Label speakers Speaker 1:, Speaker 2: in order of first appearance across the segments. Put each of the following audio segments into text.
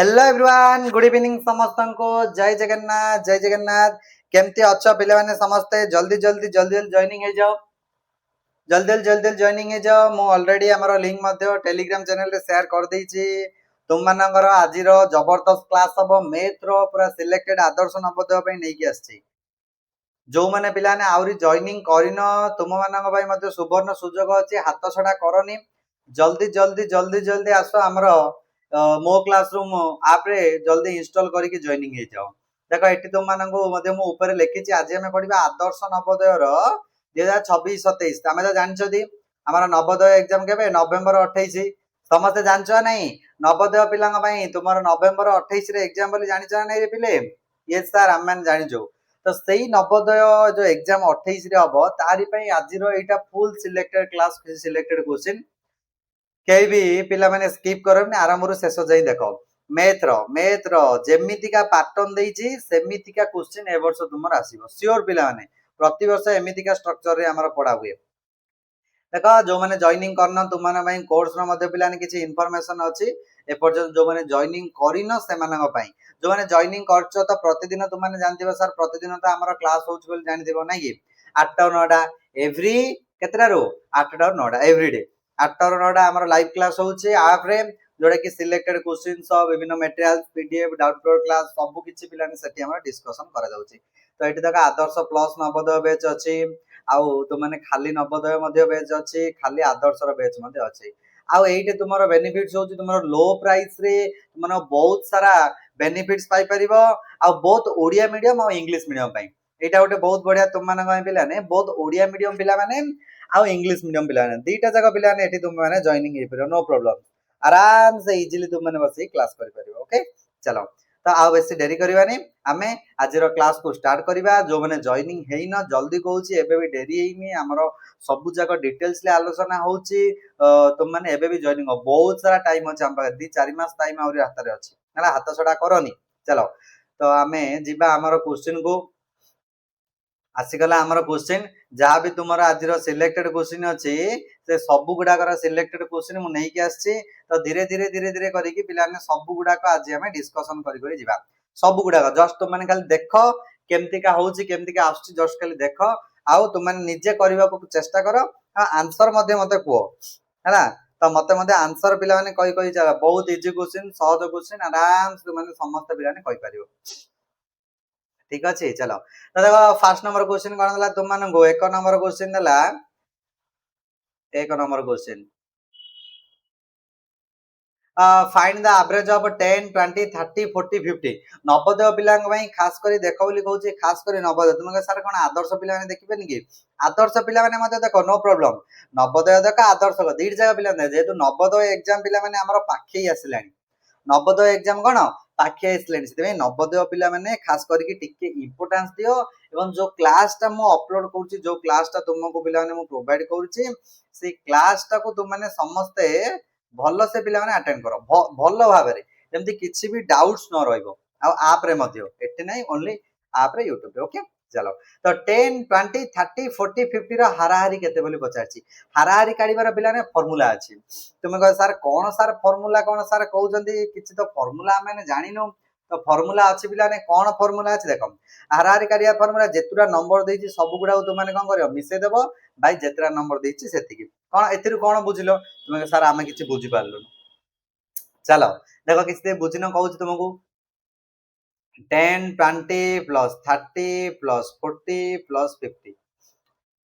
Speaker 1: Hello everyone, good evening समस्त को। जय जगन्नाथ, जय जगन्नाथ। केमती अच्छा पिले माने समस्ते जल्दी जल्दी जल्दी जल्दी जॉइनिंग हो जाओ, जल्दी जल्दी जल्दी जॉइनिंग हो जाओ। मु ऑलरेडी हमर लिंक मध्ये टेलीग्राम चैनल रे शेयर कर देछि। तुम मानकर आज रो जबरदस्त क्लास हबो मैथ रो पूरा सिलेक्टेड आदर्श नवोदय पे नै कि आछि। जो माने पिला ने आउरी जॉइनिंग करिनो तुम मानक भाई मध्ये सुवर्ण सुजोग अछि, हाथ छडा करनी। जल्दी जल्दी जल्दी जल्दी आसो हमरो मो क्लासरूम आप रे जल्दी इंस्टॉल करके जॉइनिंग हो जाओ। देखो एटी तुम मानक मध्ये मु ऊपर लिखिछि आज हम पढिबा आदर्श नवोदय रो 2026-27। तमे तो जानछोदी हमर नवोदय एग्जाम केबे नवंबर 28। समस्त जानछो नहीं नवोदय पिलांग भाई तुमर नवंबर 28 रे एग्जाम बोली जानिछो नहीं रे पिले? यस सर हम मान जानिछो। तो सही नवोदय जो एग्जाम 28 रे हबो तारि पई आज रो एटा full selected class selected question केही भी पिला माने स्किप करबनी आरंभ रो शेष जाई देखो। मैथ रो जेमितिका पैटर्न देइछि सेमितिका क्वेश्चन ए वर्ष तुमर आसीबो श्योर पिला माने। प्रति वर्ष एमितिका स्ट्रक्चर रे हमर पढा हुए। देखो जो माने जॉइनिंग करन तुम माने भाई कोर्स रो मध्ये पिला ने किछि इंफॉर्मेशन अछि ए पर्यंत जो माने जॉइनिंग करिनो से मानक पई। जो माने जॉइनिंग करछो तो प्रतिदिन तुम माने जानथिबो सर प्रतिदिन तो हमर क्लास होउछ बोल जानथिबो नै कि 8 टा 9 टा एवरी केतरा रो 8 टा 9 टा एवरीडे 8 टा 9 टा हमर लाइव क्लास होउछ ऐप रे जोडे कि सिलेक्टेड क्वेश्चंस विभिन्न मटेरियल्स पीडीएफ डाउनलोड क्लास सब किछि पिला ने सेठी हमर डिस्कशन करा जाउछि। तो एठी तक आदर्श प्लस नवोदय बैच अछि आउ तुम माने खाली नवोदय मध्ये बैच अछि खाली आदर्श रो बैच मध्ये अछि। आउ एइटे तुमरो बेनिफिट्स होउछि तुमरो लो प्राइस रे तुमनो बहुत सारा बेनिफिट्स पाई परिबो आ बहुत ओडिया मीडियम और इंग्लिश मीडियम पई एटा गोटे बहुत बढ़िया तुम माने गय पिला ने बहुत ओडिया मीडियम पिला माने आ इंग्लिश मीडियम पिला माने दीटा जगह पिला ने एठी तुम माने जॉइनिंग हे परिबो नो प्रॉब्लम। आराम से इजीली तुम माने बसी क्लास करि परिबो। ओके चलो तो आ बेसी देरी करबानी आमे आज रो क्लास को स्टार्ट करिबा। जो माने जॉइनिंग हेइना जल्दी कहूची एबे भी देरी हेइनी हमरो सब जगह डिटेल्स ले आलोचना होउची। तुम माने एबे भी जॉइनिंग हो बहुत सारा टाइम अछि हम पाखे 2-4 मास टाइम आउरी हाथ रे अछि हला हाथ छडा करनी। चलो तो आमे जिबा हमरो क्वेश्चन को आसीगला हमरो क्वेश्चन जहाँ भी तुम्हारा आज सिलेक्टेड क्वेश्चन अच्छी से सब गुड़ाकर सिलेक्टेड क्वेश्चन मु नहीं के आछि। तो धीरे धीरे धीरे धीरे करके पिला ने सब गुड़ाक आज हम डिस्कशन करी करी जिबा। सब गुड़ाक जस्ट तुम माने खाली देखो केमतिका होउची केमतिका आछी जस्ट खाली देखो आउ तुम माने निजे करबा को चेष्टा करो आंसर मध्ये मते को हैला। तो मते मते आंसर पिला माने कहि कहि जा बहुत इजी क्वेश्चन सहज क्वेश्चन आराम से माने समस्त पिला ने कहि परियो। ठीक अछि चलो तो देखो फर्स्ट नंबर क्वेश्चन कोन दला तुम माने को एक नंबर क्वेश्चन दला एक number question find the average of 10 20 30 40 50 Navodaya पिलांग भाई खास करी देखो बोली कहूची खास करी नवोदय तुम सर कोन आदर्श पिला माने देखिबेनी कि आदर्श पिला माने मते देखो नो प्रॉब्लम नवोदय देखो आदर्श को दीड जगह पिला ने जेतु नवोदय एग्जाम पिला माने हमरो पाखै आसिलानी नवोदय एग्जाम कोन पाखै आसिलानी सेते नवोदय पिला माने खास करी टिके इंपोर्टेंस दियो एवं जो क्लास ता मु अपलोड करूची जो क्लास ता तुमको पिला माने मु प्रोवाइड करूची से क्लास ता को तुम माने समस्ते भलो से पिला माने अटेंड करो भलो भाबरे जेमति किछि भी डाउट्स न रहइबो आ आप रे मध्य एटे नै ओनली आप रे YouTube पे। ओके चलो तो 10 20 30 40 50 रो हाराहारी केते बोली पचारछि हाराहारी काढिबार पिला ने फार्मूला अछि। तुमे कह सर फार्मूला कोन सर कहउजंदी किछि तो फार्मूला माने जानिनो तो फार्मूला अछि पिला ने कोन फार्मूला अछि देखो हाराहारी काढिया फार्मूला जेतुरा नंबर देछि सब गुडा तुम माने कोन करियो मिसे देबो भाई जेतरा नंबर देछि सेतिकी कोन एतिरु कोन बुझिलो तुमे सर आमे किछि बुझि पारलु। चलो देखो किछि बुझिनो कहउछि तुमको 10 20 प्लस 30 प्लस 40 प्लस 50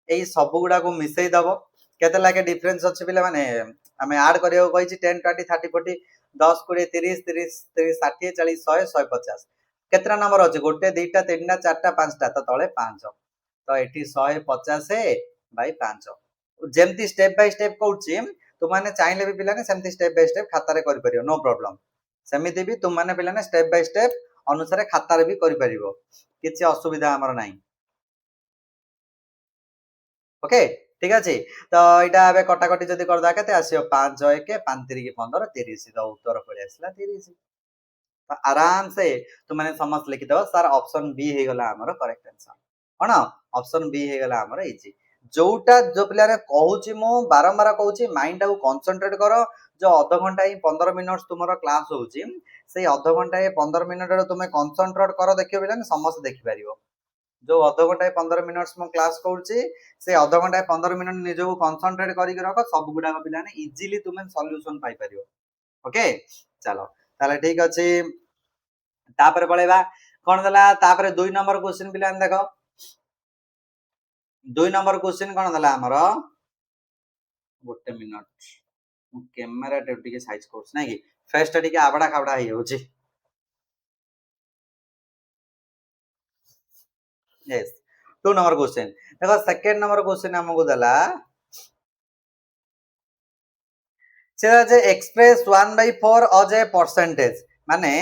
Speaker 1: एई सब गुडा को मिसई दबो केते लागे डिफरेंस अछि पिला माने हमें ऐड करियो कहिछि 10 20 30 40 10 20 30 30 30 60 40 100 150 केतरा नंबर अछि गोटे दुईटा तीनटा चारटा पांचटा तो तळे 5 तो एठी 150 बाय 5 जेमती स्टेप बाय स्टेप कहउछि तुम माने चाहिले भी पिला ने सेमती स्टेप बाय स्टेप खाता रे करि परियो नो प्रॉब्लम सेमिति भी तुम माने पिला ने स्टेप बाय स्टेप अनुसार खाता रे भी करि परियो किछि असुविधा हमर नाही। ओके ठीक अछि तो एटा एबे कटाकटी जदी करदा केते आसियो 5 1 5 3 15 30 तो उत्तर पळे आसला 30 तो आराम से तुम माने समझ लिखि दो सर ऑप्शन बी हे गला हमर करेक्ट आंसर कोन ऑप्शन बी हे गला हमर इजी जोटा जो पिला कहूँ मु बारंबार कहूँ माइंड टाକୁ कनसंट्रेट कर जो अध घंटा ही 15 मिनट तुम क्लास होची से अध घंटा 15 मिनट तुम कनसंट्रेट कर देखियो पिला समस्त देखि पारियो जो अध घंटा 15 मिनट मु क्लास करूची से अध घंटा 15 मिनट निजको कनसंट्रेट करके रख सब गुडा पिला इजीली तुम सॉल्यूशन पाई पारियो ओके चलो ताले ठीक अछि तापर पळेबा कोन दला तापर 2 नंबर क्वेश्चन पिला देखो 2 नंबर क्वेश्चन कोन दला हमरो गोटे मिनट कैमेरा टे साइज कोर्स ना कि फेस टा टिके आबडा खाबडा हे होची यस 2 नंबर क्वेश्चन देखो सेकंड नंबर क्वेश्चन हमको दला सेटा जे एक्सप्रेस 1/4 अज ए परसेंटेज माने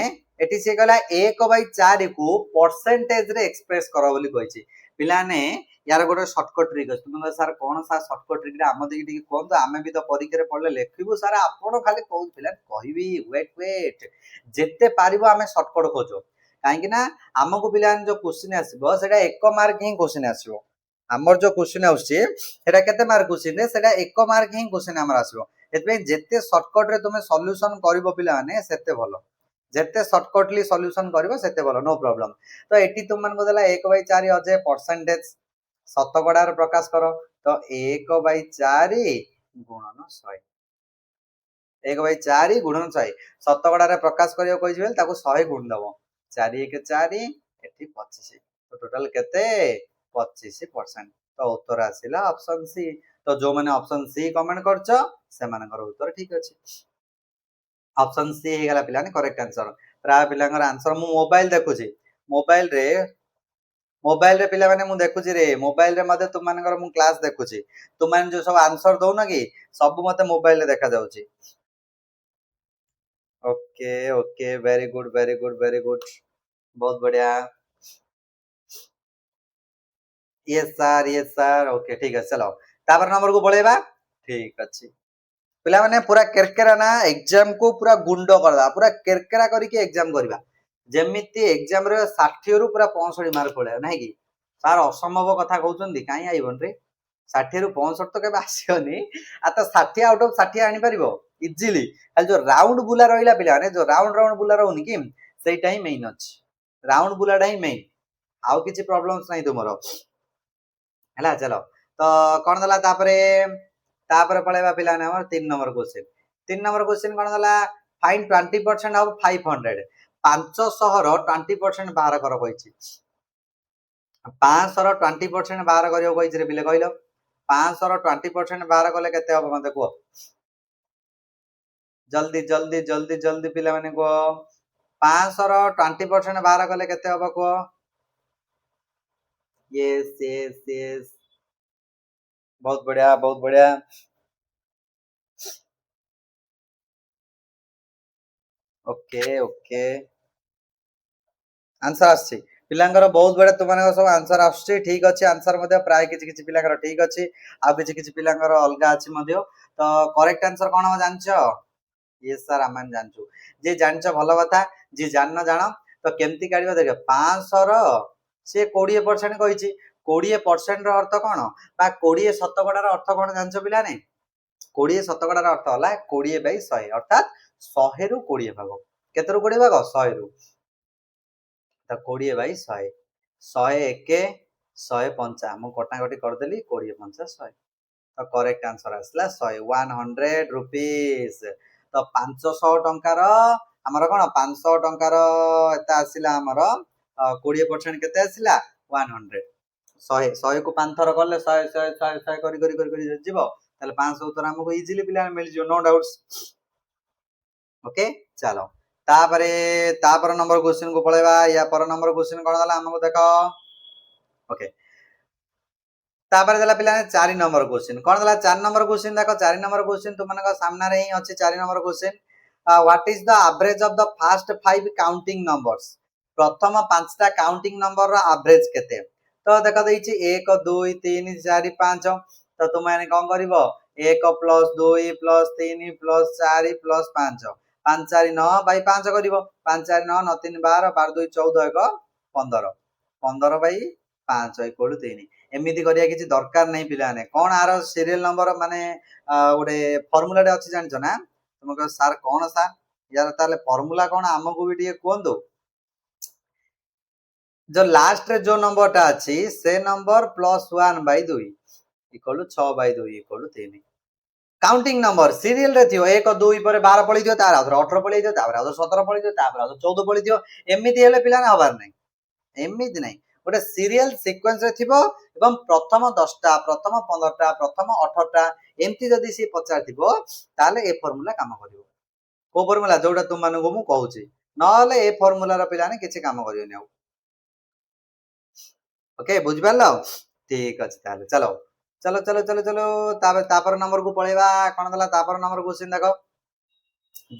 Speaker 1: एटी से कहला 1/4 को परसेंटेज रे एक्सप्रेस करो बोली कहिछि पिलाने यार गोटे शॉर्टकट ट्रिक अछि तुम सर कोन सा शॉर्टकट ट्रिक रे आम देखि कोन आमे भी तो परीक्षा रे पढले लेखिबो सर आपण खाली कहू पिला कहिबी वेट जेते पारिबो आमे शॉर्टकट खोजो काहे कि ना हमको पिला जो क्वेश्चन आसीबो सेटा 1 मार्क ही क्वेश्चन आसीबो हमर जो क्वेश्चन आउछि सेटा केते मार्क क्वेश्चन रे सेटा 1 मार्क ही क्वेश्चन हमर आसीबो एतबे जेते शॉर्टकट रे तुमे सॉल्यूशन करिवो पिला माने सेते भलो जेते शॉर्टकटली सॉल्यूशन करिवो सेते भलो नो प्रॉब्लम तो एटी तुम मन को देला 1/4 अजे परसेंटेज शतकड़ा रे प्रकाश करो तो 1/4 गुणन 100 1/4 गुणन 100 शतकड़ा रे प्रकाश करियो कहि जेल ताको 100 गुण दबो 4 1 4 एटी 25 तो टोटल केते 25% तो उत्तर आसिला ऑप्शन सी तो जो माने ऑप्शन सी कमेंट करछ से मानकर उत्तर ठीक अछि ऑप्शन सी हे गला पिला ने करेक्ट आंसर प्राय पिलांगर आंसर मु मोबाइल रे पिला माने मु देखुची रे मोबाइल रे मते तुम मानकर मु क्लास देखुची तुम मान जो सब आंसर दो ना कि सब मते मोबाइल रे देखा जाउची okay okay very good very good very good बहुत बढ़िया यस सर ओके ठीक है चलो तापर नंबर को पळेबा ठीक अछि पिला माने पूरा केरकेरा ना एग्जाम को पूरा गुंडो करदा पूरा केरकेरा करके एग्जाम करबा जेमिति एग्जाम रे 60 रु पूरा 65 मार्क पळे नाही कि सार असंभव कथा कहउछन काई आइबन रे 60 रु 65 तो केबे आसियोनी आता 60 आउट ऑफ 60 आनी परिबो इजीली खाली जो राउंड बुला रहिला पिला ने जो राउंड बुला रहउनी कि सेई टाइम मेन अछि राउंड बुलाडा ही मेन आउ किछि प्रॉब्लम्स नाही तुमरो हला चलो तो कोन दला तापरे पळेबा पिला ने हमर 3 नंबर क्वेश्चन 3 नंबर क्वेश्चन कोन दला फाइंड 20% ऑफ 500 500 रो 20% बाहर कर कहिछि 500 रो 20% बाहर करियो कहिछि रे पिले कहिलो 500 रो 20% बाहर कले केते हो मते को जल्दी जल्दी जल्दी जल्दी पिला माने को 500 रो 20% बाहर कले केते हो को यस बहुत बढ़िया ओके ओके आंसर आछि पिलांगर बहुत बड़े तुम सब आंसर आछि ठीक अछि आंसर मध्ये प्राय किछि किछि पिलांगर ठीक अछि आ किछि किछि पिलांगर अलगा अछि मध्ये तो करेक्ट आंसर कोन हम जानछो यस सर आमान जानछु जे जानछो भलो कथा जे जान न जानो तो केमती काढिबो देख 500 रो से 20% कहिछि 20% रो अर्थ कोन बा 20 शतकड़ा रो अर्थ कोन जानछो पिला नै 20 शतकड़ा रो अर्थ होला 20/100 अर्थात 100 रु 20 भाग केते रु 20 भाग 100 रु तो 20/100 101 105 मु कटाकटी करदेली 20 5 100 तो करेक्ट आंसर आसला 100 रुपीस तो 500 टंकार हमर कोन 500 टंकार एता आसिला हमर 20% केते आसिला 100 100 को 5 थर करले 100 100 100 100 करी जिवो ताले 500 उत्तर हमको इजीली पिला मिल जिवो नो डाउट्स ओके चलो तापर नंबर क्वेश्चन को पळेबा या पर नंबर क्वेश्चन कोन होला हमको देखो ओके तापर देला पिला 4 नंबर क्वेश्चन कोन देला 4 नंबर क्वेश्चन देखो 4 नंबर क्वेश्चन तुमन का सामना रे ही अछि 4 number question what is the average of the first 5 counting numbers प्रथम 5टा काउंटिंग नंबर रो एवरेज केते तो देखो दैछि 1 2 3 4 5 तो तुम माने कोन करिवो 1 + 2 + 3 + 4 + 5 5 4 9 बाई 5 करिवो 5 4 9 9 3 12 12 2 14 1 15 15 बाई ପାଞ୍ଚ ଇକ୍ୱାଲ ଟୁ 3 ଏମିତି କରିବା କିଛି ଦରକାର ନାହିଁ ପିଲାମାନେ। କଣ ଆର ସିରିଏଲ ନମ୍ବର ମାନେ ଗୋଟେ ଫର୍ମୁଲାଟେ ଅଛି ଜାଣିଛ ନା? ତୁମେ କହିବ ସାର୍ କଣ ସାର୍ ୟାର ତାହେଲେ ଫର୍ମୁଲା କଣ ଆମକୁ ବି ଟିକେ କୁହନ୍ତୁ। जो लास्ट रे जो नंबर टा अछि से number plus 1/2 equal to 6/2 equal to 3 counting number serial रे थियो 1 2 पर 12 पळि दियो तार आउथर 18 पळि दियो तापर आउथर 17 पळि दियो तापर आउथर 14 पळि दियो एमिति हेले पिला ना हबार नै एमिति नै गोटे सीरियल सीक्वेंस रे थिबो एवं प्रथम 10 टा प्रथम 15 टा प्रथम 18 टा एमिति जदी सी पचार थिबो ताले ए फार्मूला काम करिवो को फार्मूला जोटा तुम मानको मु कहूची नहले ए फार्मूला रो पिला ने किछि काम करियोनी आ ओके बुझ पारलो ठीक अछि ताले चलो चलो चलो चलो चलो तापर नंबर को पळेबा कोन दला तापर नंबर क्वेश्चन देखो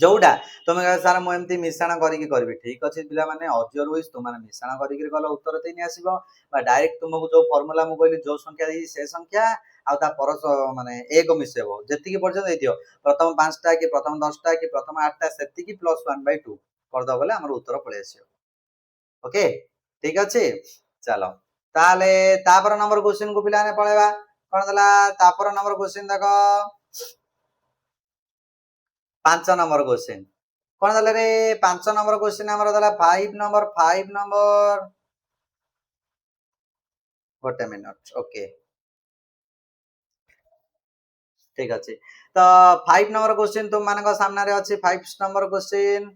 Speaker 1: जोटा तुम सार मु एमती मिश्रण करिकी करबी ठीक अछि पिला माने अजर होइस तुम माने मिश्रण करिकी गलो उत्तर 3 आसीबो बा डायरेक्ट तुमको जो फार्मूला मु कहली जो संख्या दी से संख्या आ ता परस माने एक मिसेबो जेतिकी पर्यंत दैतियो प्रथम 5 टा कि प्रथम 10 टा कि प्रथम 8 टा सेतिकी प्लस 1/2 कर दो बोले हमर उत्तर पळे आसीबो ओके ठीक अछि चलो ताले तापर नंबर क्वेश्चन को पिला ने पळेबा कोन दला तापर नंबर क्वेश्चन देखो 5 नंबर क्वेश्चन कोन दला रे 5 नंबर क्वेश्चन हमर दला 5 नंबर गोटे मिनट ओके ठीक अछि तो 5 नंबर क्वेश्चन तुम मानक सामने रे अछि 5 नंबर क्वेश्चन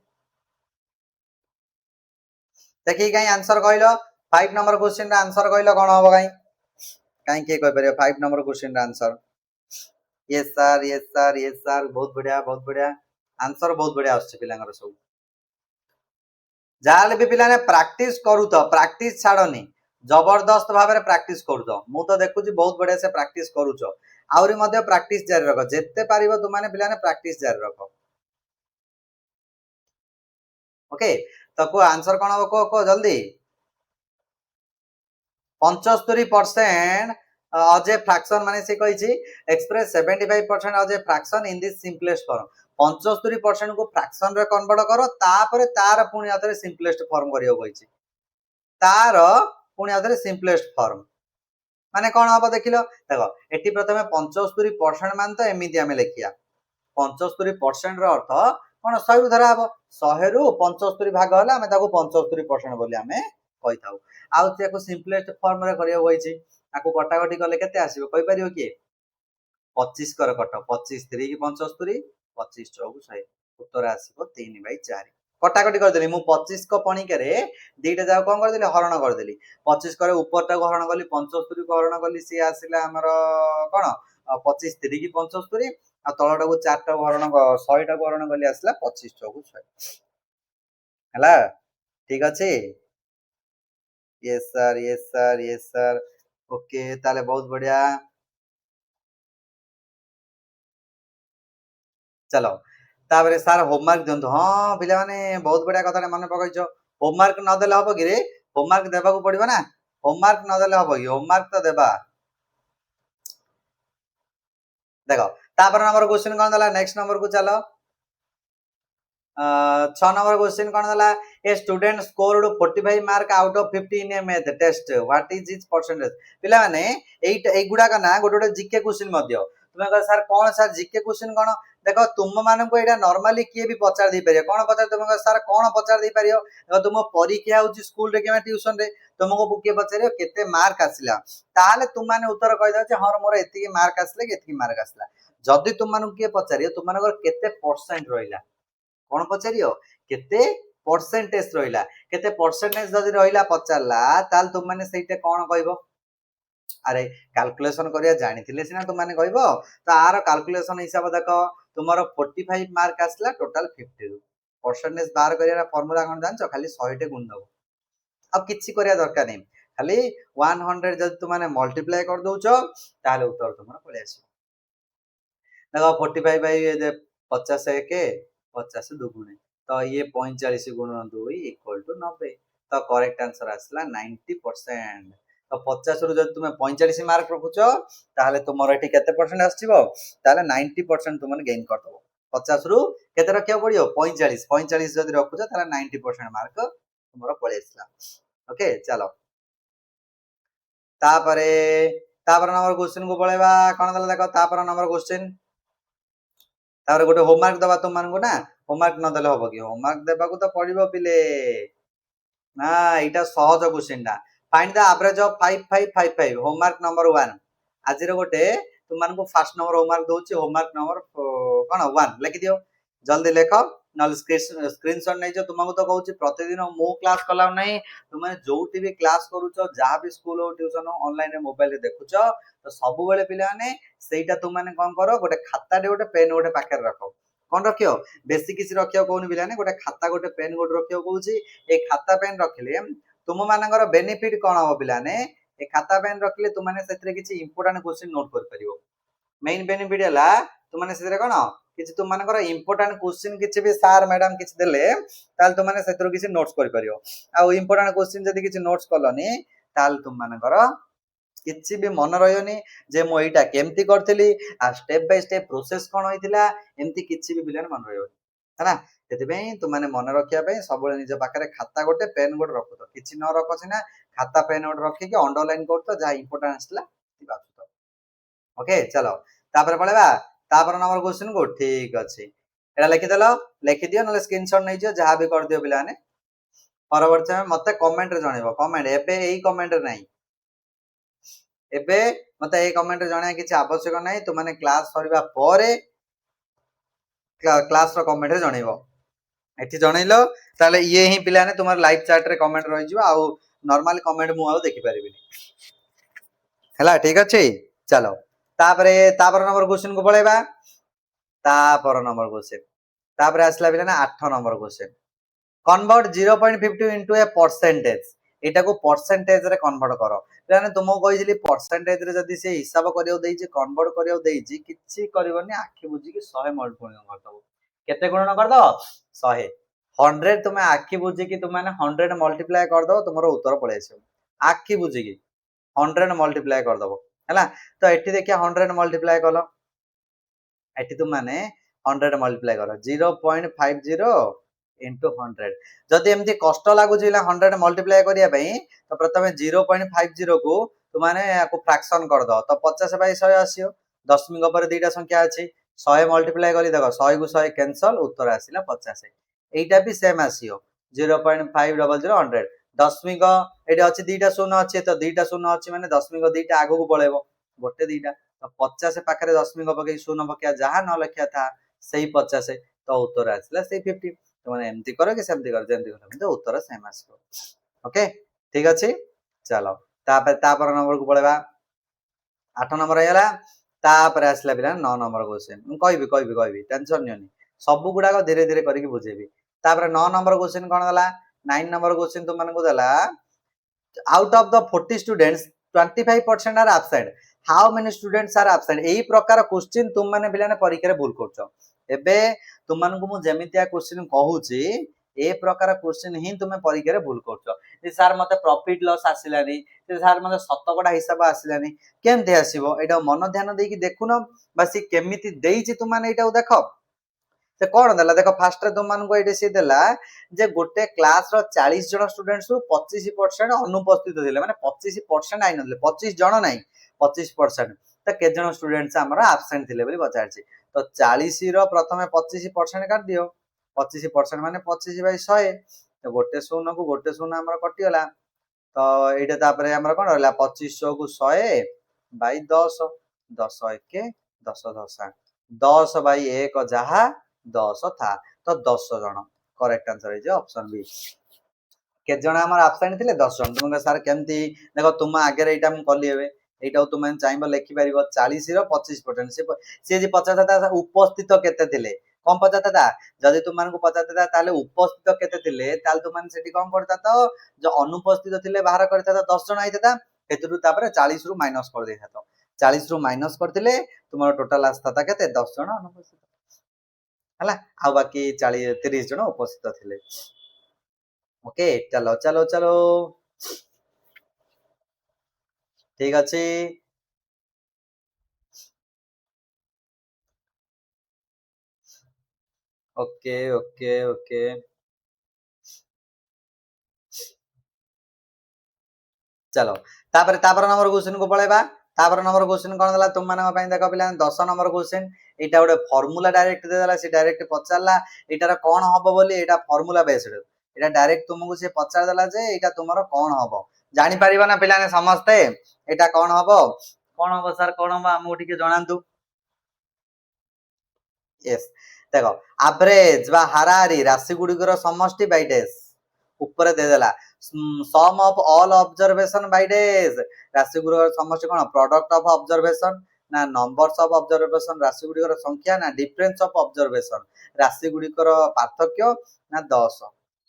Speaker 1: देखि काई आंसर कहलो 5 नंबर क्वेश्चन रा आंसर कहलो कोन होबो काई के कह परियो 5 नंबर क्वेश्चन रा answer yes sir yes sir yes sir बहुत बढ़िया आंसर बहुत बढ़िया आछे पिलांगर सब जाले भी पिला ने प्रैक्टिस करू तो प्रैक्टिस छाड़नी जबरदस्त भाव में प्रैक्टिस करू तो मु तो देखुची बहुत बढ़िया से प्रैक्टिस करूछ आउरी मध्ये प्रैक्टिस जारी रख जेते पारिबो तुम माने पिला ने प्रैक्टिस जारी रख ओके तो को आंसर कोन हो को जल्दी 75% as a fraction माने से कहिछि express 75% as a fraction in this simplest form 75% को फ्रैक्शन रे कन्वर्ट करो तापर तार पुणी आथरे सिंपलेस्ट फॉर्म करियो कहिछि तार पुणी आथरे सिंपलेस्ट फॉर्म माने कोन हबो देखिलो देखो एठी प्रथमे 75% मान तो एमिति हमें लिखिया 75% रो अर्थ कोन 100 रु धरा हबो 100 रु 75 भाग होला हमें ताको 75% बोली हमें कहि थाउ आउ ताको सिंपलेस्ट फॉर्म रे करियो कहिछि ताको कटाकटी कले केते आसीबो कहि परियो कि 25 कर कट 25 3 की 75 25 चौक 100 उत्तर आसीबो 3/4 कटाकटी कर देली मु 25 को पणिके रे दीटा जाव कोन कर देली हरण कर देली 25 करे ऊपर टा को हरण करली 75 को हरण करली सी आसीला हमर कोन 25 3 की 75 आ तळटा को 4 टा हरण 100 टा को हरण करली आसीला 25 चौक 100 हला ठीक अछि yes sir yes sir yes sir okay ताले बहुत बढ़िया चलो तापर सार होमवर्क दिंतु हाँ पिला माने बहुत बढ़िया कथा मन पकईछ होमवर्क न देले हबो कि रे होमवर्क देबा को पड़िबो ना होमवर्क न देले हबो कि होमवर्क तो देबा देखो तापर नंबर क्वेश्चन कोन दला नेक्स्ट नंबर को चलो 6 नंबर क्वेश्चन कोन दला a student scored 45 mark out of 50 in a math test what is his percentage पिला माने एई गुडा का ना गोटे जीके क्वेश्चन मध्य तुमे कह सर कोन सर जीके क्वेश्चन कोन देखो तुम मानन को एटा नॉर्मली किए भी पचार दे परियो कोन पचार तुम कह सर कोन पचार दे परियो देखो तुम परीक्षा होची स्कूल रे केमा ट्यूशन रे तुमको बुके पचारियो केते मार्क आसिला ताले तुम माने उत्तर कहि दो जे हां मोर एतिकी मार्क आसले केतिकी मार्क आसला जदी तुम मानन के पचारियो तुम मानकर केते परसेंट रहिला कोन पचारियो केते परसेंटेज रहिला केते परसेंटेज जदी रहिला पचारला ताल तुम माने सेइते कोन कहबो अरे कैलकुलेशन करिया जानिथिले सिना तुम माने कहबो तार कैलकुलेशन हिसाब देखो तुमरो 45 मार्क आसला टोटल 50 परसेंटेज बार करिया फार्मूला कोन जानछो खाली 100 टे गुण दबो अब किछि करिया दरकार नै खाली 100 जदी तुम माने मल्टीप्लाई कर दोछो ताले उत्तर तुमरो पळे आसी देखो 45 बाय 50 के 50 दुगुणे तो ये 45 गुणन 2 इक्वल टू 90 तो करेक्ट आंसर आसला 90% तो 50 रु जब तुम 45 मार्क रखुछ ताहले तुमर एठी केते परसेंट आसीबो ताहले 90% तुमन गेन कर दबो 50 रु केते रखिया पड़ियो 45 45 जदी रखुछ ताहले 90% मार्क तुमर पळे आसला ओके चलो तापरे तापर नंबर क्वेश्चन को पळेबा कोन दला देखो तापर नंबर क्वेश्चन तापर गोटे होमवर्क दबा तुम मानकु ना होमवर्क न देले होबो कि होमवर्क देबा को तो पड़िबो पिले ना एटा सहज क्वेश्चन टा find the average of 5555 homework number 1 आज रो गोटे तुम मानकु फर्स्ट नंबर होमवर्क दोची होमवर्क नंबर कोन 1 लिखि दियो जल्दी लेखो नल स्क्रीनशॉट नै जो तुमको तो कहूची प्रतिदिन मो क्लास कला नै तुम जोटी भी क्लास करूचो जहां भी स्कूल हो ट्यूशन हो ऑनलाइन रे मोबाइल रे देखुचो तो सब बेले पिला माने सेटा तुम माने कोन करो गोटे खाता दे गोटे पेन गोटे पाखे रखो कोन रखियो बेसी किसी रखियो कोन बिला ने गोटे खाता गोटे पेन गोटे रखियो कहूची ए खाता पेन रखिले तुम मानकर बेनिफिट कोन हो पिला ने ए खाता पेन रखिले तुम माने सेतरे किछि इंपोर्टेंट क्वेश्चन नोट कर परियो मेन बेनिफिट हला तुम माने सेतरे कोन किछि तुम मानकर इंपोर्टेंट क्वेश्चन किछि भी सर मैडम किछि देले ताल तुम माने सेतरो किछि नोट्स कर परियो आ इंपोर्टेंट क्वेश्चन जदी किछि नोट्स करलनी ताल तुम मानकर किछि भी मन रहयोनी जे मो एटा केमती करथिली आ स्टेप बाय स्टेप प्रोसेस कोन होइतिला एमती किछि भी बिलन मन रहयो हैना तेते तुम माने मन रखिया पे सब निज पाखरे खाता गोटे पेन गोटे रखो तो किछि न रखो सिना खाता पेन गोटे रखि के अंडरलाइन करतो जहा इंपोर्टेंट आसला बाछतो ओके चलो तापर पळेबा तापर नंबर क्वेश्चन को ठीक अछि एटा लिखि देलो लिखि दियो नले स्क्रीनशॉट नै जो जहा भी कर दियो बिलाने परवर्ती में मते कमेंट रे जणेबो कमेंट एबे एई कमेंट रे नै एबे मते एई कमेंट रे जणया किछि आवश्यक नै तु माने क्लास सरीबा परे क्लास रो कमेंट रे जणेबो एठी जणैलो ताले ये ही पिलाने तुमार लाइव चैट रे कमेंट रहि जिवो आ नॉर्मल कमेंट मु आ देखि परिबिनी हला ठीक अछि चलो तापर नंबर क्वेश्चन को पळेबा तापर नंबर क्वेश्चन तापर आसला बिना 8 number question convert 0.50 into a percentage एटा को परसेंटेज रे कन्वर्ट करो यानी तुमको कहिली परसेंटेज रे जदी से हिसाब करियो देई जे कन्वर्ट करियो देई जे किछि करबनी आखि बुझी कि 100 मल्टीप्लाई कर दबो केते गुणन कर दो 100 100 तुम आखि बुझी कि तुम माने 100 मल्टीप्लाई कर दो तुमरो उत्तर पळे आछो आखि बुझी कि 100 मल्टीप्लाई कर दबो हैला तो एठी देखिया 100 मल्टीप्लाई कलो एठी तुम माने 100 मल्टीप्लाई करो 0.50 into 100 जदि एमती कष्ट लागु जिला 100 मल्टीप्लाई करिया पई तो प्रथमे 0.50 को तुम माने याको फ्रैक्शन कर दो तो 50 बाय 100 आसियो दशमिक पर दुईटा संख्या अछि 100 मल्टीप्लाई करी देखो 100 को 100 कैंसल उत्तर आसिला 50 एटा भी सेम आसियो 0.500 100 दशमिक एटा अछि दुईटा शून्य अछि तो दुईटा शून्य अछि माने दशमिक दुईटा आगु को पळेबो गोटे दुईटा तो 50 पाखरे दशमिक पके शून्य पके जहां न लिखिया था सेही 50 तो उत्तर आसिला सेही 50 तो माने एमती करो कि सेमती करो जेमती करो तो उत्तर सेम आसिबो ओके ठीक अछि चलो तापर नंबर को पळेबा 8 नंबर आइला तापर आसला बिना 9 नंबर क्वेश्चन मु कहबी टेंशन नियोनी सब गुडा को धीरे धीरे करिके बुझेबी तापर 9 नंबर क्वेश्चन कोन दला 9 नंबर क्वेश्चन तुम मानको दला out of the 40 students 25% are absent how many students are absent एही प्रकार क्वेश्चन तुम माने बिलाने परीक्षा रे भूल करछो एबे तुम मानको मु जेमितिया क्वेश्चन कहूची ए प्रकार क्वेश्चन ही तुमे परीक्षा रे भूल करछो जे सर मते प्रॉफिट लॉस आसिलानी जे सर मते शतकड़ा हिसाब आसिलानी केमते आसीबो एटा मन ध्यान देकी देखुनो बासी केमिति देइची तुम माने एटा देखो से कोन देला देखो फास्ट रे तुम मानको एटे सी देला जे गोटे क्लास रो 40 जण स्टूडेंट्स रु 25% अनुपस्थित थिले माने 25% आइ नथले 25 जण नाही 25% त के जण स्टूडेंट्स हमरा एब्सेंट थिले बोली बचारछि तो 40 रो प्रथमे 25% काट दियो 25% माने 25 बाय 100 तो गोटे शून्य को गोटे शून्य हमरा कटि गला तो एटा तापरे हमरा कोन रहला 2500 को 100 बाय 10 10 1 10 10 10 बाय 1 जहा 10 था तो 10 जण करेक्ट आंसर है ऑप्शन बी के जण हमर एब्सेंट थिले 10 जण तुम सर केमती देखो तुम आगे रे एटा हम कली हेबे एटा तुम चाइबो लेखि परिबो 40 रो 25% से जे 50 था उपस्थित केते थिले कम 50 था जदि तुम मानको 50 था ताले उपस्थित केते थिले ताल तुम मान सेठी कम करता तो जो अनुपस्थित थिले बाहर करता 10 जण आइता हेतु तापर 40 रु माइनस कर देता तो 40 रु माइनस करथिले तुमरो टोटल आस्था था केते 10 जण अनुपस्थित हला आ बाकी 40 30 जण उपस्थित थिले ओके चलो चलो चलो ठीक अछि ओके ओके ओके चलो तापर नंबर क्वेश्चन को पळेबा तापर नंबर क्वेश्चन कोन देला तुम मानक पई देखो पिला 10 नंबर क्वेश्चन एटा गोटे फार्मूला डायरेक्ट दे देला से डायरेक्ट पचारला एटार कोन हबो बोली एटा फार्मूला बेस्ड एटा डायरेक्ट तुमको से पचार देला जे एटा तुमरो कोन हबो जानि परिबा ना पिला ने समझते एटा कोन हबो सर कोन हबो हमहु ठीक जणांतु यस देखो एवरेज बा हाराहारी राशि गुड़िकर समष्टि बाय डेज ऊपर दे देला sum of all observation by डेज राशि गुड़िकर समष्टि कोन प्रोडक्ट ऑफ ऑब्जर्वेशन ना नंबर्स ऑफ ऑब्जर्वेशन राशि गुड़िकर संख्या ना डिफरेंस ऑफ ऑब्जर्वेशन राशि गुड़िकर पार्थक्य ना 10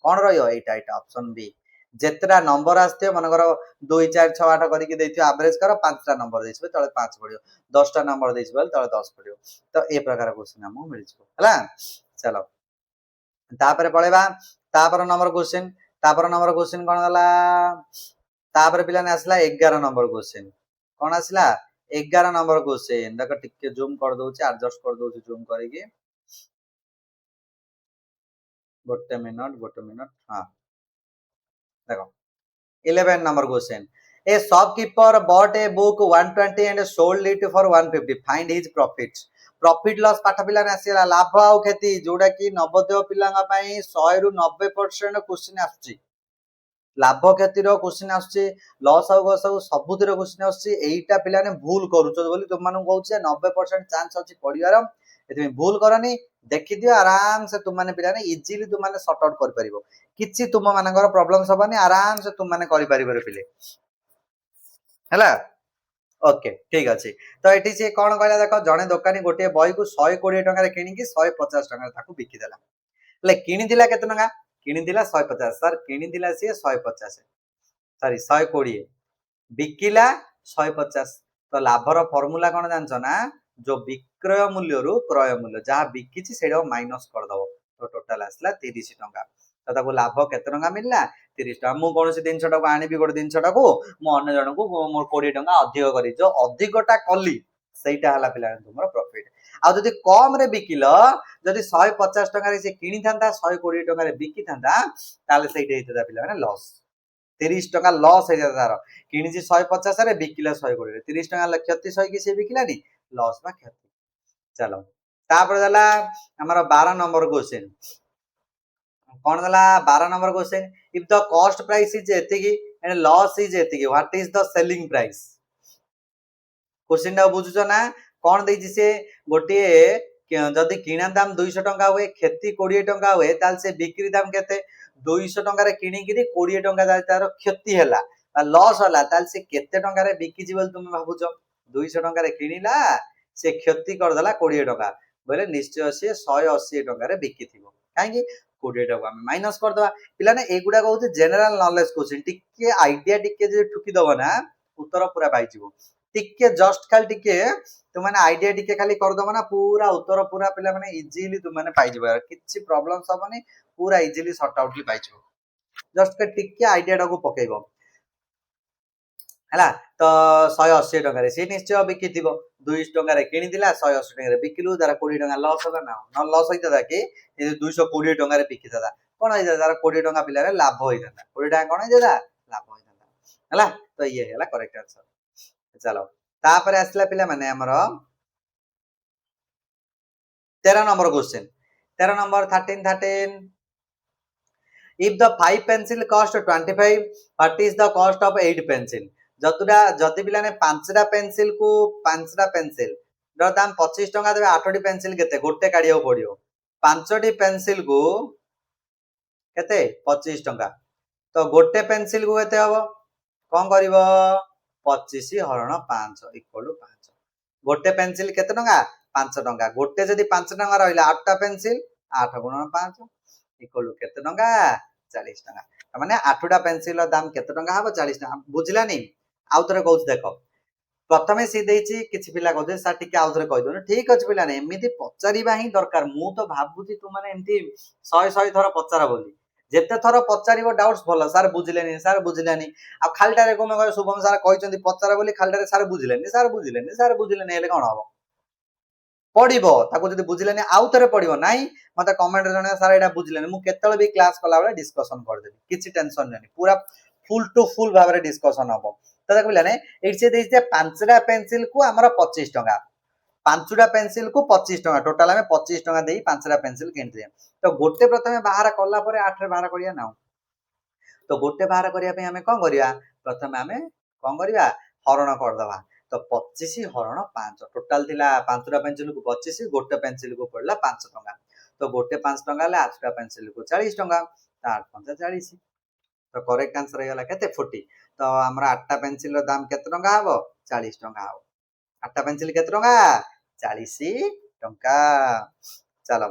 Speaker 1: कोन रहियो एटा एटा ऑप्शन बी जेतरा नंबर आस्ते मनकर 2 4 6 8 करिक देथियो एवरेज कर 5टा नंबर देछबे तळे 5 पडियो 10टा नंबर देछबे तळे 10 पडियो तो ए प्रकार क्वेश्चन हमो मिल जबो हला चलो तापर पळेबा तापर नंबर क्वेश्चन कोन गला तापर पिला ने आसला 11 नंबर क्वेश्चन कोन आसला 11 नंबर क्वेश्चन देखो टिके जूम कर दोछि एडजस्ट कर दोछि जूम करिके गोटे मिनट हां देखो 11 number question a shopkeeper bought a book 120 and sold it for 150 find his profit loss पाठ पिला ने आसीला लाभ आ क्षति जोडा कि नवोदय पिलांगा पई 100 रु 90% क्वेश्चन आछी लाभ क्षति रो क्वेश्चन आछी लॉस आ गस सबुतिर क्वेश्चन आछी एईटा पिला ने भूल करूछ बोली तुम मानु कहूछ 90% चांस अछि पडियार एतमे भूल करनी देखि दियो आराम से तुम माने पिला ने इजीली तुम माने सॉर्ट आउट कर परिबो किछि तुम मानकर प्रॉब्लम्स हबनी आराम से तुम माने करि परिबो रे पिले हला ओके ठीक अछि तो एठी से कोन कहला देखो जणे दुकानी गोटे बही को 120 टका रे किनि कि 150 टका ताकू बिकि देला ले किनि दिला केते टका किनि दिला 150 सर किनि दिला से 150 सॉरी 120 बिकिला 150 तो लाभर फार्मूला कोन जानछो ना जो विक्रय मूल्य रु क्रय मूल्य जहा बिकिछि सेडो माइनस कर दबो तो टोटल आसला 30 टका तो ताको लाभ केते टका मिलला 30 टका मु कोनसी दिन छटा को आनिबी गोटे दिन छटा को मु अन्य जण को मोर 20 टका अधिक करी जो अधिकटा कली सेटा हला पिला तुमरो प्रॉफिट आ जदी कम रे बिकिलो जदी 150 टका रे से किनि थांता 120 टका रे बिकि थांता ताले सेटा हेता पिला माने लॉस 30 टका लॉस हे जाता तार किनि जी 150 रे बिकिला 120 रे 30 टका क्षति सही कि से बिकिलानी लॉस बा क्षति चलो तापर दला हमर 12 नंबर क्वेश्चन कोन दला 12 number question if the cost price is एतिकी एंड लॉस इज एतिकी what is the selling price question दा बुझुछ ना कोन देछि से गोटे जदी किना दाम 200 टका होए क्षति 20 टका होए ताल से बिक्री दाम केते 200 टका रे किनि किरी 20 टका जाय तार क्षति हैला लॉस होला ताल से केते टका रे बिकि जिवल तुम भाबुछ 200 टका रे किनिला से क्षति कर देला 20 टका बोले निश्चय से 180 टका रे बिकि थिबो काहे कि 20 टका हम माइनस कर दवा पिला ने एगुडा कहउते जनरल नॉलेज क्वेश्चन टिके आईडिया टिके जे ठुकी दबो ना उत्तर पूरा पाइ जिवो टिके जस्ट खाली टिके तुम माने आईडिया टिके खाली कर दबो ना पूरा उत्तर पूरा पिला माने इजीली तुम माने पाइ जिवो किछि प्रॉब्लम्स हबनी पूरा इजीली सॉर्ट आउटली पाइ जिवो जस्ट के टिके आईडिया टाको पकेइबो हला तो 180 टका रे से निश्चय बिकि थिबो 200 टका रे किनि दिला 180 टका रे बिकिलु दारा 20 टका लॉस होला ना न लॉस होइता था कि 220 टका रे बिकि था कोन होइता दारा 20 टका पिला रे लाभ होइता 20 टका कोन होइता लाभ होइता हला तो ये हला करेक्ट आंसर चलो तापर आसला पिला माने हमर 13 number question 13 number 13 if the 5 pencil cost 25 what is the cost of 8 pencil जतुडा जति पिला ने 5टा पेंसिल को 5टा पेंसिल रो दाम 25 टका देबे 8टी पेंसिल केते गोटे काढियो पडियो 5टी पेंसिल को केते 25 टका तो गोटे पेंसिल को केते हबो कोन करिवो 25 हरण 5 इक्वल 5 गोटे पेंसिल केते टका 5 टका गोटे जदी 5 टका रहिला 8टा पेंसिल 8 गुणन 5 इक्वल केते टका 40 टका माने 8टा पेंसिल दाम केते टका हबो 40 टका बुझिला नै आउतरे कहउछ देखो प्रथमे सी देछि किछि पिला कहउछ सर टिके आउतरे कहि दोन ठीक अछि पिला नै एमिति पचारिबा ही दरकार मु तो भाबुछि तू माने एमति 100 थर पचारा बोली जेते थर पचारिबो डाउट्स भलो सर बुझिलेनी आ खालटारे कोमे कह शुभम सर कहिचंदी पचारा बोली खालटारे सर बुझिलेनी हेले कोन हबो पढिबो ताको जदी बुझिलेनी आउतरे पढिबो नाही मते कमेंट रे जणे सर एटा बुझिलेनी मु केतले भी क्लास कला बेले डिस्कशन कर देबी किछि टेंशन नै पूरा फुल टू फुल भाबरे डिस्कशन हबो ତ ଦେଖ ପିଲାମାନେ ଏଇଠି ସେ ଦେଇଛି 5ଟା ପେନସିଲ କୁ ଆମର 25 ଟଙ୍କା, 5ଟା ପେନସିଲ କୁ 25 ଟଙ୍କା, ଟୋଟାଲ ଆମେ 25 ଟଙ୍କା ଦେଇ 5ଟା ପେନସିଲ କିଣିଥିଲେ। ତ ଗୋଟେ ପ୍ରଥମେ ବାହାର କଲା ପରେ 8 ରେ ବାହାର କରିବା ନା। ତ ଗୋଟେ ବାହାର କରିବା ପାଇଁ ଆମେ କଣ କରିବା, ପ୍ରଥମେ ଆମେ କଣ କରିବା ହରଣ କରିଦବା। ତ 25 ହରଣ 5, ଟୋଟାଲ ଥିଲା 5ଟା ପେନସିଲ କୁ 25, ଗୋଟେ ପେନସିଲ କୁ ପଡିଲା 5 ଟଙ୍କା। ତ ଗୋଟେ 5 ଟଙ୍କା ହେଲେ 8ଟା ପେନସିଲ କୁ 40 ଟଙ୍କା, 8 5 40। ତ କରେକ୍ଟ आंसर ହେଇଗଲା କେତେ 40। ତ ଆମର 8ଟା ପେନସିଲ ର ଦାମ କେତେ ଟଙ୍କା ହବ 40 ଟଙ୍କା ହବ। 8ଟା ପେନସିଲ କେତେ ଟଙ୍କା 40 ଟଙ୍କା। चलो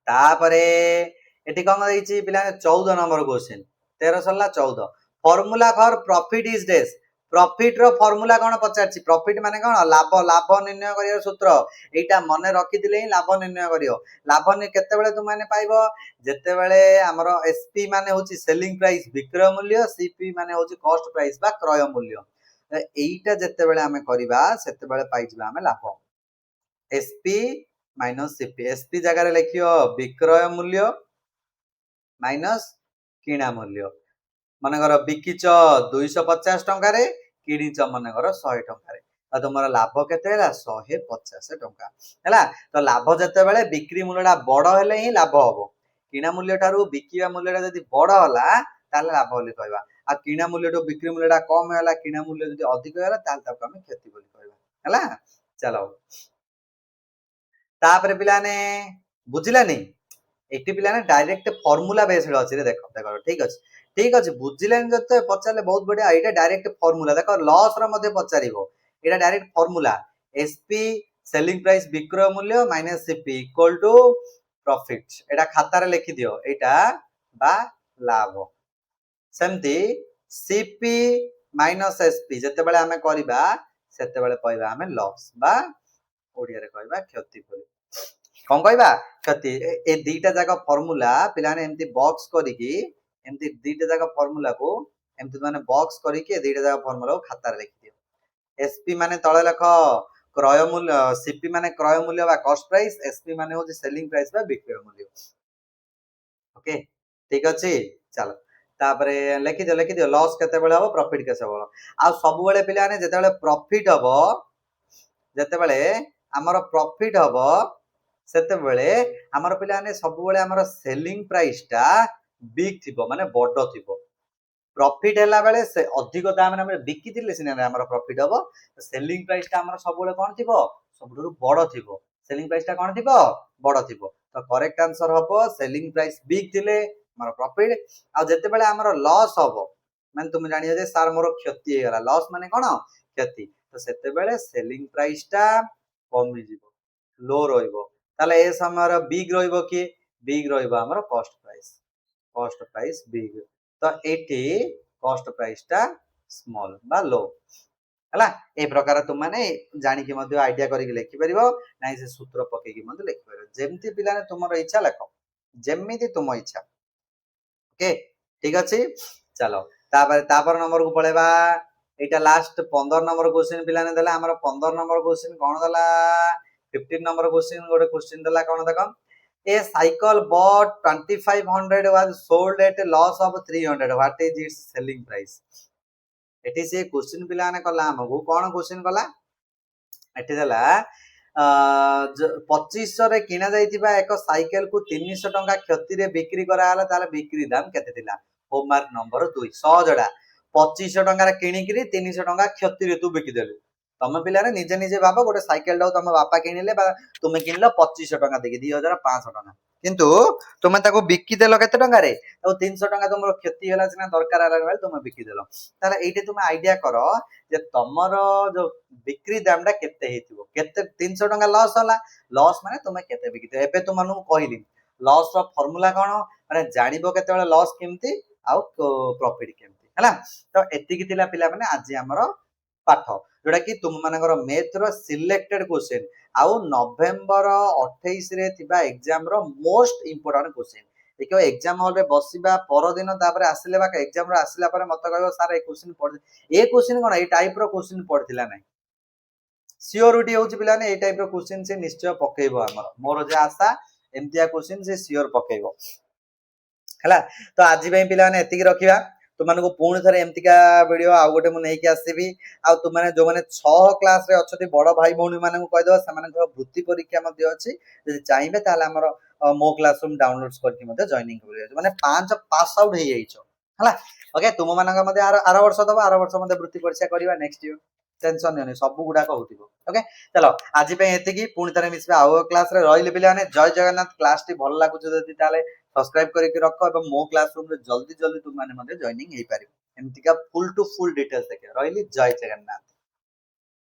Speaker 1: तापरे एटी कौन देछि पिला 14 नंबर क्वेश्चन 13 सरला 14 फार्मूला फॉर प्रॉफिट इज डेस। प्रॉफिट रो फार्मूला कौन पचारछि, प्रॉफिट माने कौन लाभ, लाभ निर्णय करियो सूत्र एटा मने रखि दिले ही लाभ निर्णय करियो। लाभ ने केते बेले तुम माने पाइबो जेते बेले हमरो एसपी माने होछि सेलिंग प्राइस विक्रय मूल्य, सीपी माने होछि कॉस्ट प्राइस बा क्रय मूल्य। एटा जेते बेले हमें करिबा सेते बेले पाइजिबा हमें लाभ। एसपी माइनस सीपी, एसपी जगह रे लिखियो विक्रय मूल्य माइनस किणा मूल्य। मनगर बिकिच 250 टंका रे किणीच मनगर 100 टंका रे, तुमर लाभ केते हैला 150 टंका हैला। तो लाभ जते बेले बिक्री मूल्यटा बड़ हेले ही लाभ हबो। किणा मूल्य ठारू बिकिया मूल्यटा जदी बड़ होला ताले लाभ बोली कहबा, आ किणा मूल्य तो बिक्री मूल्यटा कम होला, किणा मूल्य जदी अधिक होला ताले ताको हम क्षति बोली कहबा हैला। चलो तापर पिलाने बुझिलानी एटी पिलाने डायरेक्ट फार्मूला बेस्ड अछि रे। देखो देखो ठीक अछि, ठीक अछि बुझिलानी जते पचारले बहुत बढ़िया। एटा डायरेक्ट फार्मूला देखो लॉस रो मध्ये पचारिबो, एटा direct formula SP selling price विक्रय मूल्य minus CP equal to profit. एटा खाता रे लिखि दियो एटा बा लाभ। सेमती सीपी माइनस एसपी जते बेले हमें करिबा सेते बेले कहबा हमें लॉस बा ओडिया रे कहबा क्षति बोली। कौन कहबा क्षति। ए दीटा जाक फार्मूला पिलाने एमती बॉक्स करिकी, एमती दीटा जाक फार्मूला को एमती माने बॉक्स करिकी दीटा जाक फार्मूला को खाता रे लिखि दियो। एसपी माने तळे लख क्रय मूल्य, सीपी माने क्रय मूल्य बा कॉस्ट प्राइस, एसपी माने होची सेलिंग प्राइस बा विक्रय मूल्य। ओके ठीक अछि। चलो तापरे लिखि दियो लॉस केते बेले हबो प्रॉफिट केते बेले। आ सब बेले पिलाने जते बेले प्रॉफिट हबो, जते बेले हमर प्रॉफिट हबो सेते बेले हमर पिलाने सब बेले हमर सेलिंग प्राइस टा बिग थिबो माने बड्डो थिबो। प्रॉफिट हैला बेले से अधिक दाम रे हम बिकि दिले सिना हमर प्रॉफिट हबो। सेलिंग प्राइस टा हमर सब बेले कोन थिबो सबडुरु बडो थिबो। सेलिंग प्राइस टा कोन थिबो बडो थिबो। तो करेक्ट आंसर हबो सेलिंग प्राइस बिग थिले हमर प्रॉफिट। आ जते बेले हमर लॉस हबो माने तुम जानियो जे सर मोर क्षति हे गला, लॉस माने कोन क्षति। तो सेते बेले सेलिंग प्राइस टा कमी जिवो लो रहिबो। ताले ए समय बिग रहिबो कि बिग रहिबो हमर cost price, cost price big. तो एटी कॉस्ट प्राइस टा स्मॉल बा लो हला। ए प्रकार तुम माने जानि कि मध्य आईडिया करिक लिखि परिबो नै से सूत्र पके कि मध्य लिखि परिबो जेमति पिलाने तुमरो इच्छा लेखो जेमिति तुम इच्छा। ओके ठीक अछि। चलो तापर नंबर को पळेबा। एटा लास्ट 15 नंबर क्वेश्चन पिलाने देला हमर 15 नंबर क्वेश्चन कोन देला 15 नंबर क्वेश्चन गोटे क्वेश्चन देला कोन देखो ए cycle bot 2500 was sold at a loss of 300 what is its selling price। Eighty से क्वेश्चन पिलाने कला हमहु कोन क्वेश्चन कला एटी देला 2500 रे किना जाइतिबा एक साइकिल को 300 टंका क्षति रे बिक्री करा हला ताले बिक्री दाम केते थिला। होमवर्क नंबर 2 सहजडा 2500 टंका रे किनिकरी 300 टंका क्षति रे तू बिकि देलु। तमे पिला रे निजे निजे बाबा गोटे साइकिल डाउ तम बापा किनिले बा तुमे किनलो 2500 टंका देके 2500 टंका, किंतु तुमे ताको बिकि देलो केते टंका रे तो 300 टंका तुमरो क्षति होला सिना दरकार होला बेले तुमे बिकि देलो। ताले एठी तुमे आईडिया करो जे तमरो जो बिक्री दामडा केते हेतिबो, केते 300 टंका लॉस होला, लॉस माने तुमे केते बिकि दे। एबे तुमनु कहली लॉस रो फार्मूला कोन माने जानिबो केते बेले लॉस केमती आउ प्रॉफिट केमती हैला। तो एतिकी थिला पिला माने आज हमरो पाठ जोटा कि तुम मानकर मैथ रो सिलेक्टेड क्वेश्चन आउ नवेम्बर 28 रे थिबा एग्जाम रो मोस्ट इंपोर्टेंट क्वेश्चन। देखो एग्जाम हॉल रे बसिबा पर दिन तापर आसिले बा एग्जाम रो आसिला पर मत कहबो सर ए क्वेश्चन पढ ए क्वेश्चन कोन ए टाइप रो क्वेश्चन पढथिला नै सियोरिटी होची पिला ने ए टाइप रो क्वेश्चन से निश्चय पकेइबो हमर मोर जे आशा एमतिया क्वेश्चन से सियोर पकेइबो हैला। तो आज पई पिला ने एतिकी रखिबा। तुमको पुणी थे एमतीका वीडियो आउ गोटे मुझे नहीं आसबि आ तुमने जो मैंने 6 क्लास रे अच्छे बड़ भाई भौणी मानक कहीदेव से वृत्ति परीक्षा अच्छी चाहिए ताल मो क्लासरूम डाउनलोड करके जॉइनिंग मैंने 5 पास आउट हो है ओके तुम मान आर वर्ष दब आर वर्ष वृत्ति परीक्षा करवा नेक्स्ट ईयर टेंशन नहीं सब गुड़ाक हो ओके चलो आज ये पुणी थे मिसबे आउ क्लास रही पे जय जगन्नाथ क्लास टी भल लगुच सब्सक्राइब करके रख और मो क्लासरूम जल्दी जल्दी तुम जॉइनिंग हो पार एमती का फुल टू फुल डिटेल्स देखे रही जय जगन्नाथ।